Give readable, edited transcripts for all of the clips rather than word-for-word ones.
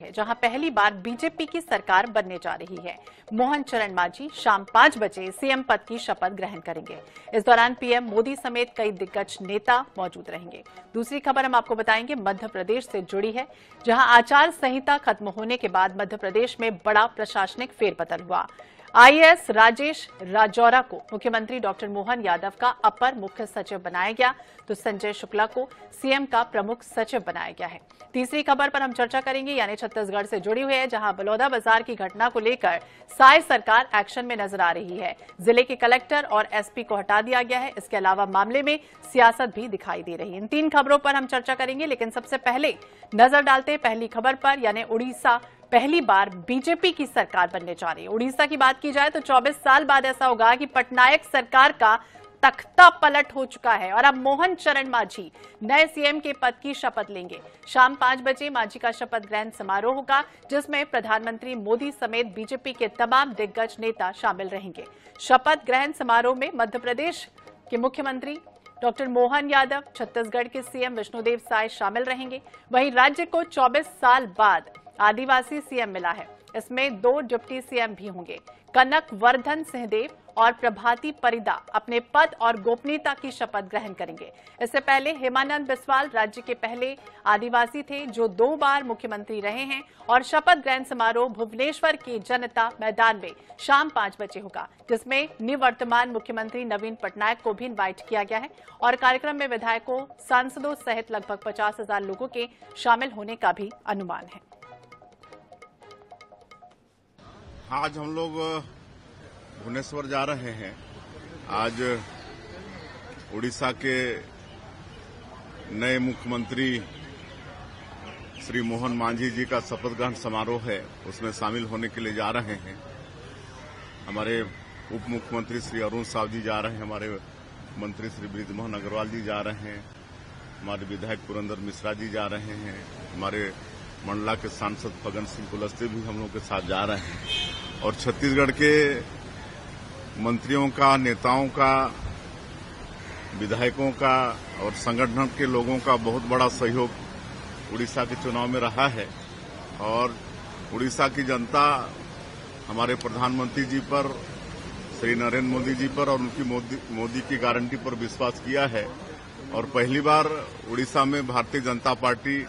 है, जहां पहली बार बीजेपी की सरकार बनने जा रही है। मोहन चरण मांझी शाम 5 बजे सीएम पद की शपथ ग्रहण करेंगे। इस दौरान पीएम मोदी समेत कई दिग्गज नेता मौजूद रहेंगे। दूसरी खबर हम आपको बताएंगे मध्य प्रदेश से जुड़ी है, जहां आचार संहिता खत्म होने के बाद मध्य प्रदेश में बड़ा प्रशासनिक फेरबदल हुआ। आईएएस राजेश राजौरा को मुख्यमंत्री डॉक्टर मोहन यादव का अपर मुख्य सचिव बनाया गया, तो संजय शुक्ला को सीएम का प्रमुख सचिव बनाया गया है। तीसरी खबर पर हम चर्चा करेंगे, यानी छत्तीसगढ़ से जुड़ी हुई है, जहां बलौदाबाजार की घटना को लेकर साय सरकार एक्शन में नजर आ रही है। जिले के कलेक्टर और एसपी को हटा दिया गया है। इसके अलावा मामले में सियासत भी दिखाई दे रही है। इन 3 खबरों पर हम चर्चा करेंगे, लेकिन सबसे पहले नजर डालते हैं पहली खबर पर, यानी उड़ीसा पहली बार बीजेपी की सरकार बनने जा रही है। उड़ीसा की बात की जाए तो 24 साल बाद ऐसा होगा कि पटनायक सरकार का तख्ता पलट हो चुका है और अब मोहन चरण मांझी नए सीएम के पद की शपथ लेंगे। शाम 5 बजे मांझी का शपथ ग्रहण समारोह होगा, जिसमें प्रधानमंत्री मोदी समेत बीजेपी के तमाम दिग्गज नेता शामिल रहेंगे। शपथ ग्रहण समारोह में मध्य प्रदेश के मुख्यमंत्री डॉक्टर मोहन यादव, छत्तीसगढ़ के सीएम विष्णुदेव साय शामिल रहेंगे। वहीं राज्य को 24 साल बाद आदिवासी सीएम मिला है। इसमें 2 डिप्टी सीएम भी होंगे। कनक वर्धन सिंहदेव और प्रभाती परिदा अपने पद और गोपनीयता की शपथ ग्रहण करेंगे। इससे पहले हेमानंद बिस्वाल राज्य के पहले आदिवासी थे, जो 2 बार मुख्यमंत्री रहे हैं। और शपथ ग्रहण समारोह भुवनेश्वर के जनता मैदान में शाम 5 बजे होगा, जिसमें निवर्तमान मुख्यमंत्री नवीन पटनायक को भी इन्वाइट किया गया है और कार्यक्रम में विधायकों, सांसदों सहित लगभग 50,000 लोगों के शामिल होने का भी अनुमान है। आज हम लोग भुवनेश्वर जा रहे हैं। आज उड़ीसा के नए मुख्यमंत्री श्री मोहन मांझी जी का शपथ ग्रहण समारोह है, उसमें शामिल होने के लिए जा रहे हैं। हमारे उप मुख्यमंत्री श्री अरुण साव जी जा रहे हैं, हमारे मंत्री श्री बृजमोहन अग्रवाल जी जा रहे हैं, हमारे विधायक पुरंदर मिश्रा जी जा रहे हैं, हमारे मंडला के सांसद फगन सिंह कुलस्ते भी हम लोग के साथ जा रहे हैं। और छत्तीसगढ़ के मंत्रियों का, नेताओं का, विधायकों का और संगठन के लोगों का बहुत बड़ा सहयोग उड़ीसा के चुनाव में रहा है। और उड़ीसा की जनता हमारे प्रधानमंत्री जी पर, श्री नरेंद्र मोदी जी पर और उनकी मोदी की गारंटी पर विश्वास किया है। और पहली बार उड़ीसा में भारतीय जनता पार्टी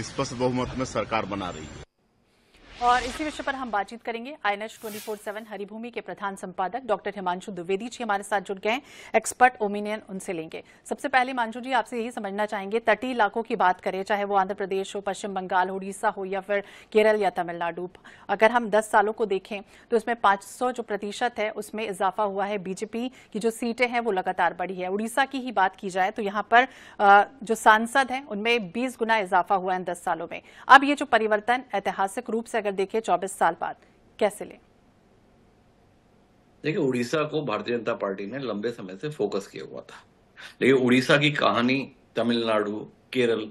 स्पष्ट बहुमत में सरकार बना रही है। और इसी विषय पर हम बातचीत करेंगे। आईएनएच 24/7 हरिभूमि के प्रधान संपादक डॉक्टर हिमांशु द्विवेदी जी हमारे साथ जुड़ गए हैं। एक्सपर्ट ओपिनियन उनसे लेंगे। सबसे पहले हिमांशु जी, आपसे यही समझना चाहेंगे, तटीय इलाकों की बात करें, चाहे वो आंध्र प्रदेश हो, पश्चिम बंगाल, उड़ीसा हो या फिर केरल या तमिलनाडु, अगर हम 10 सालों को देखें तो इसमें 500 जो प्रतिशत है उसमें इजाफा हुआ है। बीजेपी की जो सीटें हैं वो लगातार बढ़ी है। उड़ीसा की ही बात की जाए तो यहाँ पर जो सांसद हैं उनमें 20 गुना इजाफा हुआ है इन 10 सालों में। अब ये जो परिवर्तन ऐतिहासिक रूप से देखें 24 साल बाद, कैसे ले? देखिए, उड़ीसा को भारतीय जनता पार्टी ने लंबे समय से फोकस किया हुआ था, लेकिन उड़ीसा की कहानी तमिलनाडु, केरल,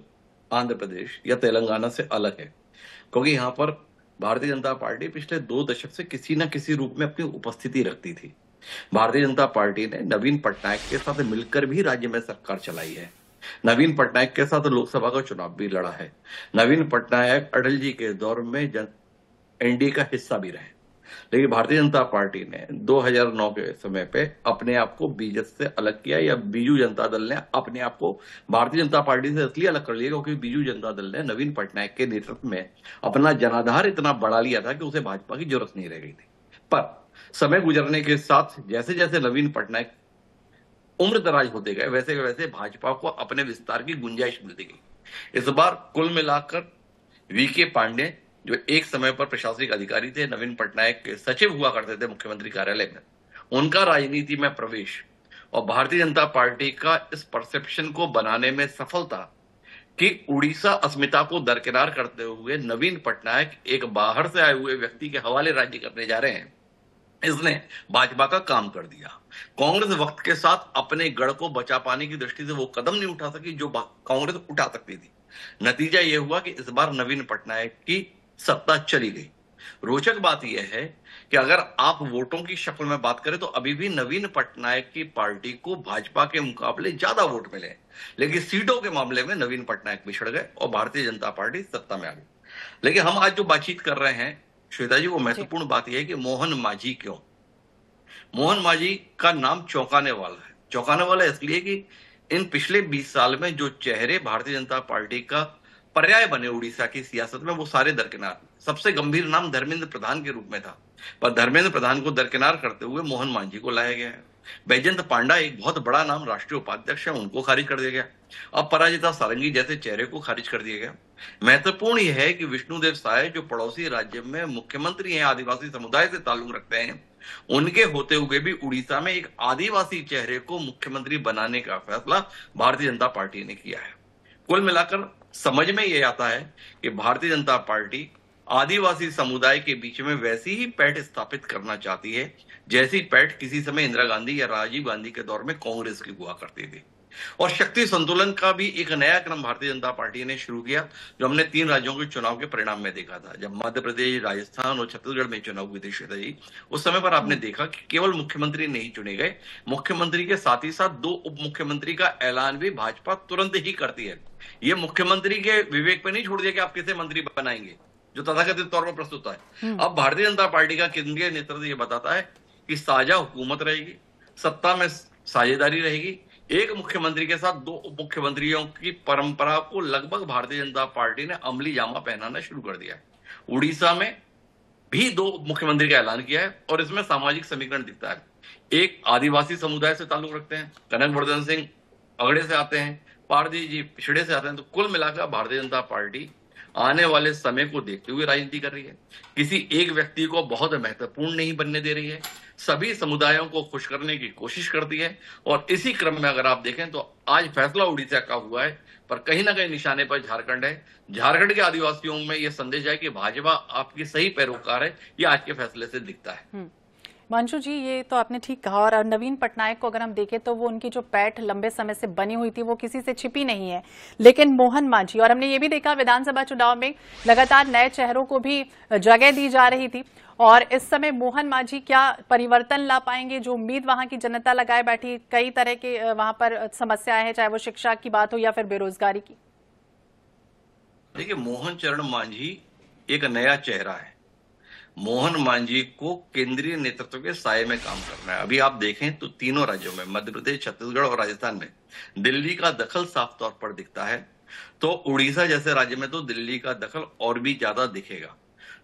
आंध्र प्रदेश या तेलंगाना से अलग है, क्योंकि यहाँ पर भारतीय जनता पार्टी पिछले 2 दशक से किसी न किसी रूप में अपनी उपस्थिति रखती थी। भारतीय जनता पार्टी ने नवीन पटनायक के साथ मिलकर भी राज्य में सरकार चलाई है। नवीन पटनायक के साथ लोकसभा का चुनाव भी लड़ा है। नवीन पटनायक अटल जी के दौर में एनडीए का हिस्सा भी रहे, लेकिन भारतीय जनता पार्टी ने 2009 के समय पे अपने आप को बीजेपी से अलग किया, या बीजू जनता दल ने अपने आप को भारतीय जनता पार्टी से इसलिए अलग कर लिया क्योंकि बीजू जनता दल ने नवीन पटनायक के नेतृत्व में अपना जनाधार इतना बढ़ा लिया था कि उसे भाजपा की जरूरत नहीं रह गई थी। पर समय गुजरने के साथ जैसे जैसे नवीन पटनायक उम्र दराज होते गए, वैसे वैसे भाजपा को अपने विस्तार की गुंजाइश मिलती गई। इस बार कुल मिलाकर वीके पांडे, जो एक समय पर प्रशासनिक अधिकारी थे, नवीन पटनायक के सचिव हुआ करते थे मुख्यमंत्री कार्यालय में, उनका राजनीति में प्रवेश और भारतीय जनता पार्टी का इस परसेप्शन को बनाने में सफलता कि उड़ीसा अस्मिता को दरकिनार करते हुए नवीन पटनायक एक बाहर से आए हुए व्यक्ति के हवाले राज्य करने जा रहे हैं, इसने भाजपा का काम कर दिया। कांग्रेस वक्त के साथ अपने गढ़ को बचा पाने की दृष्टि से वो कदम नहीं उठा सकी जो कांग्रेस उठा सकती थी। नतीजा ये हुआ कि इस बार नवीन पटनायक की सत्ता चली गई। रोचक बात यह है कि अगर आप वोटों की शक्ल में बात करें तो अभी भी नवीन पटनायक की पार्टी को भाजपा के मुकाबले ज्यादा वोट मिले, लेकिन सीटों के मामले में नवीन पटनायक पिछड़ गए और भारतीय जनता पार्टी सत्ता में आ गई। लेकिन हम आज जो बातचीत कर रहे हैं श्वेता जी, वो महत्वपूर्ण बात यह है कि मोहन मांझी क्यों। मोहन मांझी का नाम चौंकाने वाला है। चौंकाने वाला इसलिए कि इन पिछले 20 साल में जो चेहरे भारतीय जनता पार्टी का पर्याय बने उड़ीसा की सियासत में, वो सारे दरकिनार। सबसे गंभीर नाम धर्मेंद्र प्रधान के रूप में था, पर धर्मेंद्र प्रधान को दरकिनार करते हुए मोहन मांझी को लाया गया है। बैजयंत पांडा एक बहुत बड़ा नाम, राष्ट्रीय उपाध्यक्ष है, उनको खारिज कर दिया गया। अब पराजिता सारंगी जैसे चेहरे को खारिज कर दिया गया। महत्वपूर्ण यह है कि विष्णुदेव साय जो पड़ोसी राज्य में मुख्यमंत्री हैं, आदिवासी समुदाय से ताल्लुक रखते हैं, उनके होते हुए भी उड़ीसा में एक आदिवासी चेहरे को मुख्यमंत्री बनाने का फैसला भारतीय जनता पार्टी ने किया है। कुल मिलाकर समझ में यह आता है कि भारतीय जनता पार्टी आदिवासी समुदाय के बीच में वैसी ही पैठ स्थापित करना चाहती है जैसी पैठ किसी समय इंदिरा गांधी या राजीव गांधी के दौर में कांग्रेस की हुआ करती थी। और शक्ति संतुलन का भी एक नया क्रम भारतीय जनता पार्टी ने शुरू किया, जो हमने 3 राज्यों के चुनाव के परिणाम में देखा था। जब मध्य प्रदेश, राजस्थान और छत्तीसगढ़ में चुनाव हुए थे श्वेता जी, उस समय पर आपने देखा कि केवल मुख्यमंत्री नहीं चुने गए, मुख्यमंत्री के साथ ही साथ 2 उप मुख्यमंत्री का ऐलान भी भाजपा तुरंत ही करती है। ये मुख्यमंत्री के विवेक पे नहीं छोड़ दिया कि आप किसे मंत्री बनाएंगे, जो तथाकथित तौर पर प्रस्तुत है। अब भारतीय जनता पार्टी का केंद्रीय नेतृत्व ये बताता है कि साझा हुकूमत रहेगी, सत्ता में साझेदारी रहेगी। एक मुख्यमंत्री के साथ 2 उप मुख्यमंत्रियों की परंपरा को लगभग भारतीय जनता पार्टी ने अमली जामा पहनाना शुरू कर दिया है। उड़ीसा में भी 2 उप मुख्यमंत्री का ऐलान किया है और इसमें सामाजिक समीकरण दिखता है। एक आदिवासी समुदाय से ताल्लुक रखते हैं, कनक वर्धन सिंह अगड़े से आते हैं, पारदी जी पिछड़े से आते हैं। तो कुल मिलाकर भारतीय जनता पार्टी आने वाले समय को देखते हुए राजनीति कर रही है। किसी एक व्यक्ति को बहुत महत्वपूर्ण नहीं बनने दे रही है, सभी समुदायों को खुश करने की कोशिश करती है। और इसी क्रम में अगर आप देखें तो आज फैसला उड़ीसा का हुआ है, पर कहीं ना कहीं निशाने पर झारखंड है। झारखंड के आदिवासियों में यह संदेश है कि भाजपा आपकी सही पैरोकार है, ये आज के फैसले से दिखता है। मंजू जी, ये तो आपने ठीक कहा। और नवीन पटनायक को अगर हम देखें तो वो उनकी जो पैठ लंबे समय से बनी हुई थी वो किसी से छिपी नहीं है, लेकिन मोहन मांझी, और हमने ये भी देखा विधानसभा चुनाव में लगातार नए चेहरों को भी जगह दी जा रही थी। और इस समय मोहन मांझी क्या परिवर्तन ला पाएंगे? जो उम्मीद वहां की जनता लगाए बैठी, कई तरह के वहां पर समस्याएं हैं, चाहे वो शिक्षा की बात हो या फिर बेरोजगारी की। देखिए, मोहन चरण मांझी एक नया चेहरा है। मोहन मांझी को केंद्रीय नेतृत्व के साये में काम करना है। अभी आप देखें तो तीनों राज्यों में, मध्य प्रदेश, छत्तीसगढ़ और राजस्थान में, दिल्ली का दखल साफ तौर पर दिखता है। तो उड़ीसा जैसे राज्य में तो दिल्ली का दखल और भी ज्यादा दिखेगा।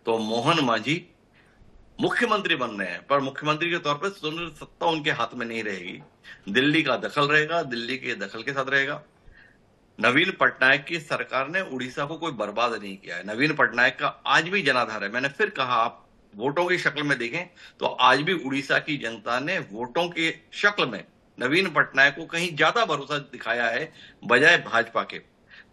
तो मोहन मांझी मुख्यमंत्री बन रहे हैं, पर मुख्यमंत्री के तौर पर सत्ता उनके हाथ में नहीं रहेगी। दिल्ली का दखल रहेगा, दिल्ली के दखल के साथ रहेगा। नवीन पटनायक की सरकार ने उड़ीसा को कोई बर्बाद नहीं किया है। नवीन पटनायक का आज भी जनाधार है। मैंने फिर कहा, आप वोटों की शक्ल में देखें तो आज भी उड़ीसा की जनता ने वोटों की शक्ल में नवीन पटनायक को कहीं ज्यादा भरोसा दिखाया है बजाय भाजपा के।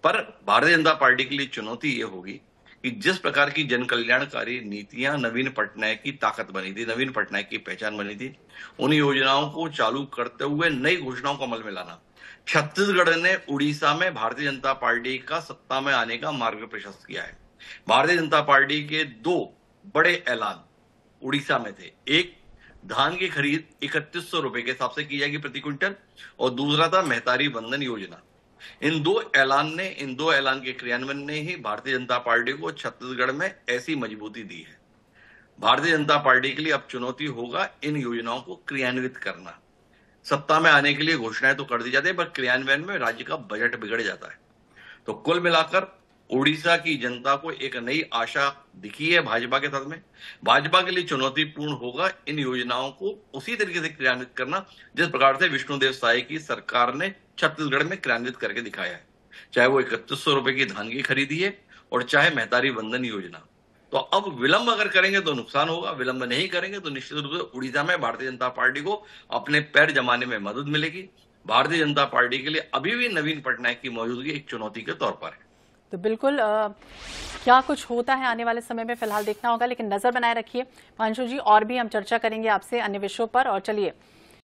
पर भारतीय जनता पार्टी के लिए चुनौती ये होगी कि जिस प्रकार की जन कल्याणकारी नीतियां नवीन पटनायक की ताकत बनी थी, नवीन पटनायक की पहचान बनी थी, उन योजनाओं को चालू करते हुए नई घोषणाओं को अमल में लाना। छत्तीसगढ़ ने उड़ीसा में भारतीय जनता पार्टी का सत्ता में आने का मार्ग प्रशस्त किया है। भारतीय जनता पार्टी के 2 बड़े ऐलान उड़ीसा में थे। एक, धान की खरीद 3100 रुपए के हिसाब से की जाएगी प्रति क्विंटल, और दूसरा था महतारी बंधन योजना। इन 2 ऐलान के क्रियान्वयन ने ही भारतीय जनता पार्टी को छत्तीसगढ़ में ऐसी मजबूती दी है। भारतीय जनता पार्टी के लिए अब चुनौती होगा इन योजनाओं को क्रियान्वित करना। सत्ता में आने के लिए घोषणाएं तो कर दी जाती है, पर क्रियान्वयन में राज्य का बजट बिगड़ जाता है। तो कुल मिलाकर उड़ीसा की जनता को एक नई आशा दिखी है भाजपा के साथ में। भाजपा के लिए चुनौतीपूर्ण होगा इन योजनाओं को उसी तरीके से क्रियान्वित करना जिस प्रकार से विष्णुदेव साय की सरकार ने छत्तीसगढ़ में क्रियान्वित करके दिखाया है। चाहे वो 3100 रुपए की धान की खरीदी है और चाहे महतारी बंधन योजना। तो अब विलंब अगर करेंगे तो नुकसान होगा, विलंब नहीं करेंगे तो निश्चित रूप से उड़ीसा में भारतीय जनता पार्टी को अपने पैर जमाने में मदद मिलेगी। भारतीय जनता पार्टी के लिए अभी भी नवीन पटनायक की मौजूदगी एक चुनौती के तौर पर है। तो बिल्कुल क्या कुछ होता है आने वाले समय में फिलहाल देखना होगा, लेकिन नजर बनाए रखिए मंजू जी। और भी हम चर्चा करेंगे आपसे अन्य विषयों पर। और चलिए